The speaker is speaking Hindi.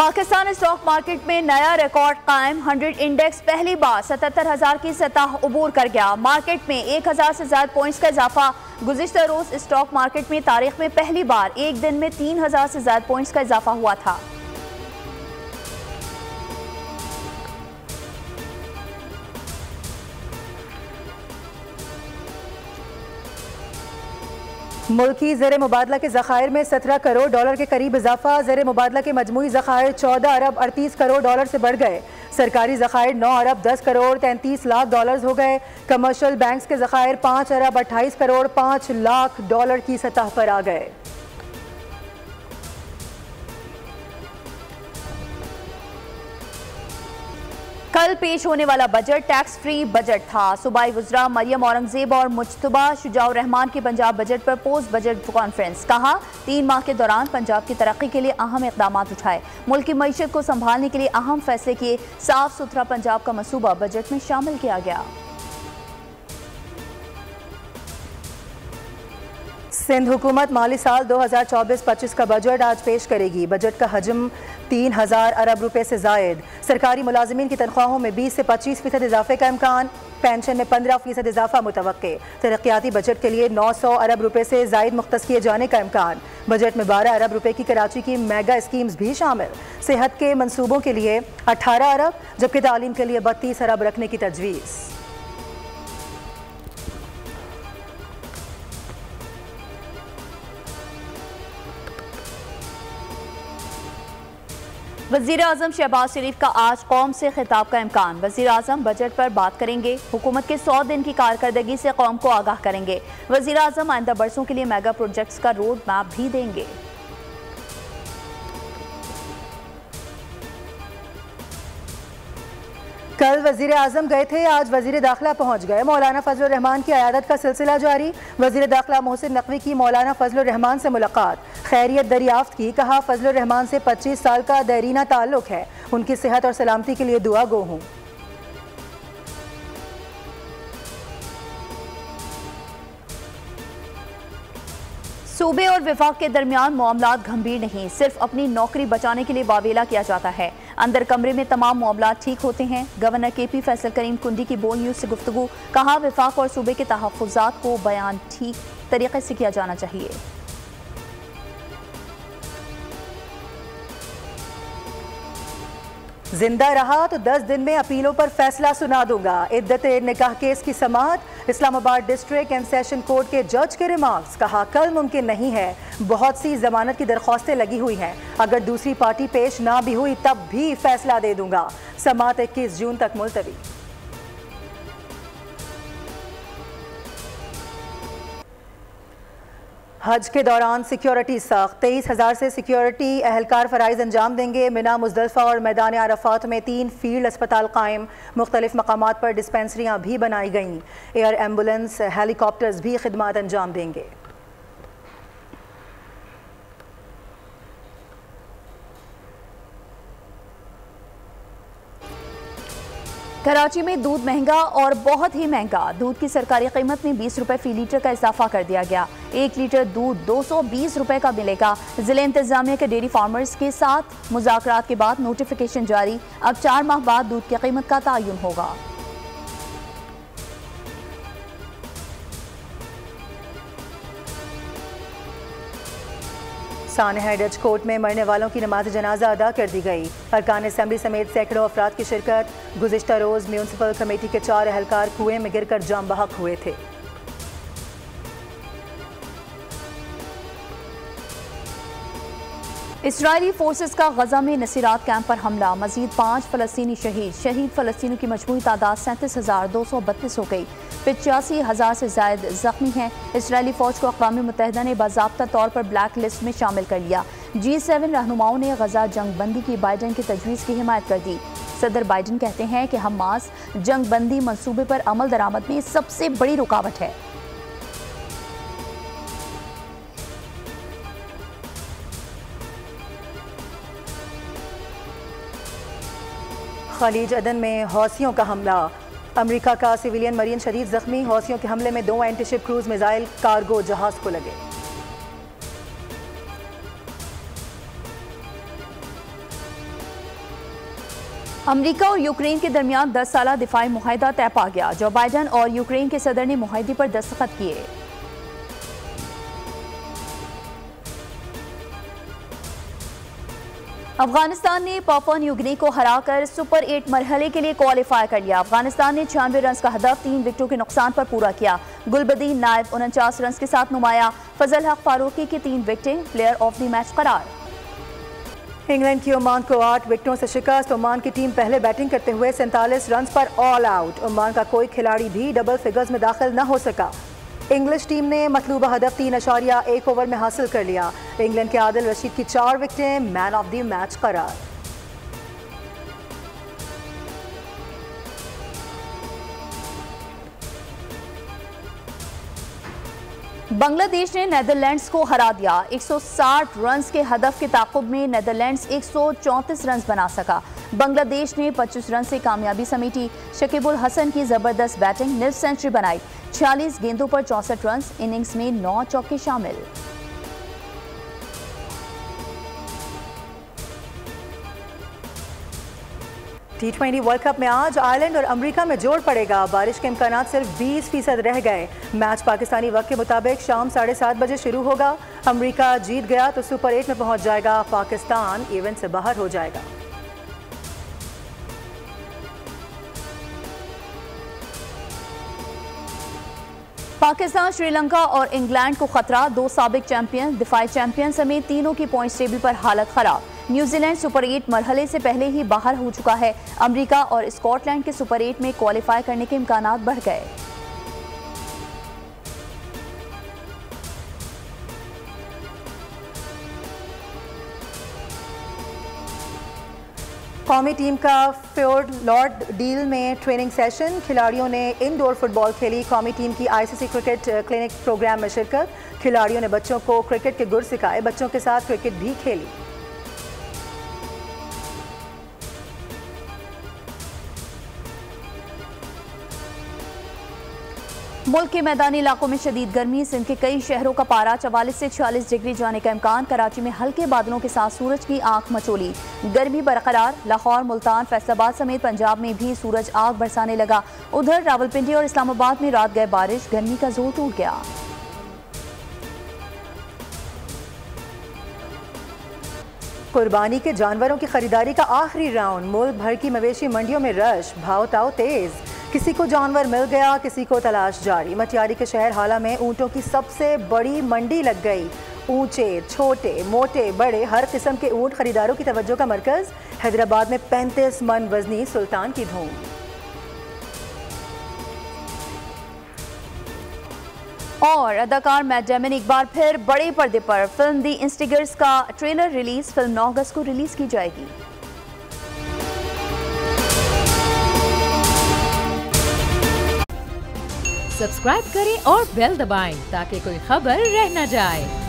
पाकिस्तान स्टॉक मार्केट में नया रिकॉर्ड कायम। 100 इंडेक्स पहली बार 77,000 की सतह अबूर कर गया। मार्केट में 1,000 से ज्यादा पॉइंट्स का इजाफा। गुज़िश्ता रोज स्टॉक मार्केट में तारीख में पहली बार एक दिन में 3,000 से ज्यादा पॉइंट्स का इजाफा हुआ था। मुल्की ज़र मुबादला के ज़खायर में 17 करोड़ डॉलर के करीब इजाफा। ज़र मुबादला के मजमूई ज़खायर 14 अरब 38 करोड़ डॉलर से बढ़ गए। सरकारी ज़खायर 9 अरब 10 करोड़ 33 लाख डॉलर हो गए। कमर्शियल बैंक्स के ज़खायर 5 अरब 28 करोड़ 5 लाख डॉलर की सतह पर आ गए। कल पेश होने वाला बजट टैक्स फ्री बजट था। सूबाई वज़रा मरियम औरंगजेब और मुज्तबा शुजाउर रहमान की पंजाब बजट पर पोस्ट बजट कॉन्फ्रेंस। कहा 3 माह के दौरान पंजाब की तरक्की के लिए अहम इक़दाम उठाए, मुल्क की मईशत को संभालने के लिए अहम फैसले किए। साफ सुथरा पंजाब का मंसूबा बजट में शामिल किया गया। सिंध हुकूमत माली साल 2024-25 का बजट आज पेश करेगी। बजट का हजम 3,000 अरब रुपए से जायद। सरकारी मुलाजिमीन की तनख्वाहों में 20 से 25% इजाफे का इम्कान। पेंशन में 15% इजाफा मुतवक्के। तरक्याती बजट के लिए 900 अरब रुपए से जायद मुख्तस किए जाने का इम्कान। बजट में 12 अरब रुपए की कराची की मेगा स्कीम्स भी शामिल। सेहत के मनसूबों के लिए 18 अरब जबकि तालीम के लिए 32 अरब रखने की तजवीज़। वज़ीर आज़म शहबाज शरीफ का आज कौम से खिताब का इम्कान। वज़ीर आज़म बजट पर बात करेंगे। हुकूमत के 100 दिन की कारकर्दगी से कौम को आगाह करेंगे। वज़ीर आज़म आइंदा बरसों के लिए मेगा प्रोजेक्ट्स का रोड मैप भी देंगे। कल वज़ीर आज़म गए थे, आज वज़ीर दाखिला पहुँच गए। मौलाना फजल रहमान की अयादत का सिलसिला जारी। वज़ीर दाखिला मोहसिन नकवी की मौलाना फजल रहमान से मुलाकात, खैरियत दरियाफ्त की। कहा फजल रहमान से 25 साल का देरीना ताल्लुक है, उनकी सेहत और सलामती के लिए दुआ गो हूँ। सूबे और विफाक के दरमियान मामलात गंभीर नहीं, सिर्फ अपनी नौकरी बचाने के लिए वावेला किया जाता है। अंदर कमरे में तमाम मामलात ठीक होते हैं। गवर्नर KP फैसल करीम कुंडी की बोल न्यूज़ से गुफ्तगू। कहा विफाक और सूबे के तहफ़्फ़ुज़ात को बयान ठीक तरीके से किया जाना चाहिए। जिंदा रहा तो 10 दिन में अपीलों पर फैसला सुना दूंगा। इद्दत निकाह केस की समाअत। Islamabad district and session court के जज के रिमार्क्स। कहा कल मुमकिन नहीं है, बहुत सी जमानत की दरख्वास्तें लगी हुई हैं, अगर दूसरी पार्टी पेश ना भी हुई तब भी फैसला दे दूंगा। समाअत 21 जून तक मुलतवी। हज के दौरान सिक्योरिटी सख्त। 23,000 से सिक्योरिटी एहलकार फराइज अंजाम देंगे। मिना, मुजदलिफा और मैदान अरफात में 3 फील्ड अस्पताल कायम। मुख्तलिफ मकामात पर डिस्पेंसरियाँ भी बनाई गईं। एयर एम्बुलेंस हेलीकॉप्टर्स भी खिदमात अंजाम देंगे। कराची में दूध महंगा और बहुत ही महंगा। दूध की सरकारी कीमत में 20 रुपए फी लीटर का इजाफा कर दिया गया। 1 लीटर दूध 220 रुपए का मिलेगा। जिले इंतजामिया के डेयरी फार्मर्स के साथ मुज़ाकरात के बाद नोटिफिकेशन जारी। अब 4 माह बाद दूध की कीमत का तयन होगा। सानहा जज कोर्ट में मरने वालों की नमाज जनाजा अदा कर दी गई। अरकान असेंबली समेत सैकड़ों अफराद की शिरकत। गुज़िश्ता रोज़ म्यूनसिपल कमेटी के 4 एहलकार कुएं में गिरकर जाम बहक हुए थे। इसराइली फोर्सेस का गजा में नसीरात कैंप पर हमला। मजीद 5 फ़लस्तीनी शहीद फ़लस्तीनियों की मजमूई तादाद 37,232 हो गई। 85,000 से ज्यादा जख्मी हैं। इसराइली फौज को अक़वाम मुत्तहिदा ने बाज़ाब्ता तौर पर ब्लैक लिस्ट में शामिल कर लिया। G7 रहनुमाओं ने गजा जंग बंदी की बाइडन की तजवीज़ की हिमायत कर दी। सदर बाइडन कहते हैं कि हमास जंग बंदी मनसूबे पर अमल दरामद में सबसे बड़ी रुकावट है। खलीज अदन में हौसियों का हमला। अमेरिका का सिविलियन मरीन शदीद जख्मी। हौसियों के हमले में 2 एंटीशिप क्रूज मिसाइल कार्गो जहाज को लगे। अमेरिका और यूक्रेन के दरमियान 10 साला दिफाई मुआहिदा तय पा गया। जो बाइडन और यूक्रेन के सदर ने मुआहिदे पर दस्तखत किए। अफगानिस्तान ने पापुआ न्यू गिनी को हराकर सुपर 8 मरहले के लिए क्वालिफाई कर लिया। अफगानिस्तान ने 96 रन का हदफ 3 विकेटों के नुकसान पर पूरा किया। गुलबदीन नायब 49 रन के साथ नुमाया। फजल हक फारूकी की 3 विकेटें प्लेयर ऑफ द मैच करार। इंग्लैंड की ओमान को 8 विकेटों से शिकस्त। ओमान की टीम पहले बैटिंग करते हुए 47 रन पर ऑल आउट। ओमान का कोई खिलाड़ी भी डबल फिगर्स में दाखिल न हो सका। इंग्लिश टीम ने मतलूबा हदफ 3.1 ओवर में हासिल कर लिया। इंग्लैंड के आदिल रशीद की 4 विकेटें मैन ऑफ द मैच करार। बांग्लादेश ने नीदरलैंड्स को हरा दिया। 160 रन के हदफ के ताक़ुब में नीदरलैंड्स 134 रन बना सका। बांग्लादेश ने 25 रन से कामयाबी समेटी। शकीबुल हसन की जबरदस्त बैटिंग निफ्ट सेंचुरी बनाई। 46 गेंदों पर 64 रन। इनिंग्स में 9 चौके शामिल। T20 वर्ल्ड कप में आज आयरलैंड और अमेरिका में जोड़ पड़ेगा। बारिश के इम्कानात सिर्फ 20% रह गए। मैच पाकिस्तानी वक्त के मुताबिक शाम 7:30 बजे शुरू होगा। अमेरिका जीत गया तो सुपर 8 में पहुंच जाएगा। पाकिस्तान इवेंट से बाहर हो जाएगा। पाकिस्तान, श्रीलंका और इंग्लैंड को खतरा। 2 साबिक चैंपियन, दिफाई चैंपियन समेत तीनों की पॉइंट्स टेबल पर हालत खराब। न्यूजीलैंड सुपर 8 मरहले से पहले ही बाहर हो चुका है। अमेरिका और स्कॉटलैंड के सुपर 8 में क्वालिफाई करने के इम्कानात बढ़ गए। कौमी टीम का फोर्ट लॉर्ड डील में ट्रेनिंग सेशन। खिलाड़ियों ने इंडोर फुटबॉल खेली। कौमी टीम की ICC क्रिकेट क्लिनिक प्रोग्राम में शिरकत। खिलाड़ियों ने बच्चों को क्रिकेट के गुर सिखाए। बच्चों के साथ क्रिकेट भी खेली। मुल्क के मैदानी इलाकों में शदीद गर्मी। सिंध के कई शहरों का पारा 44 से 46 डिग्री जाने का इम्कान। कराची में हल्के बादलों के साथ सूरज की आंख मचोली। गर्मी बरकरार। लाहौर, मुल्तान, फैसलाबाद समेत पंजाब में भी सूरज आग बरसाने लगा। उधर रावलपिंडी और इस्लामाबाद में रात गए बारिश। गर्मी का जोर टूट गया। कुर्बानी के जानवरों की खरीदारी का आखिरी राउंड। मुल्क भर की मवेशी मंडियों में रश। भाव ताव तेज। किसी को जानवर मिल गया, किसी को तलाश जारी। मटियारी के शहर हाला में ऊंटों की सबसे बड़ी मंडी लग गई। ऊंचे, छोटे, मोटे, बड़े हर किस्म के ऊंट खरीदारों की तवज्जो का मरकज। हैदराबाद में 35 मन वजनी सुल्तान की धूम। और अदाकार मैट डेमन एक बार फिर बड़े पर्दे पर। फिल्म दी इंस्टिगर्स का ट्रेलर रिलीज। फिल्म 9 अगस्त को रिलीज की जाएगी। सब्सक्राइब करें और बेल दबाएं ताकि कोई खबर रह न जाए।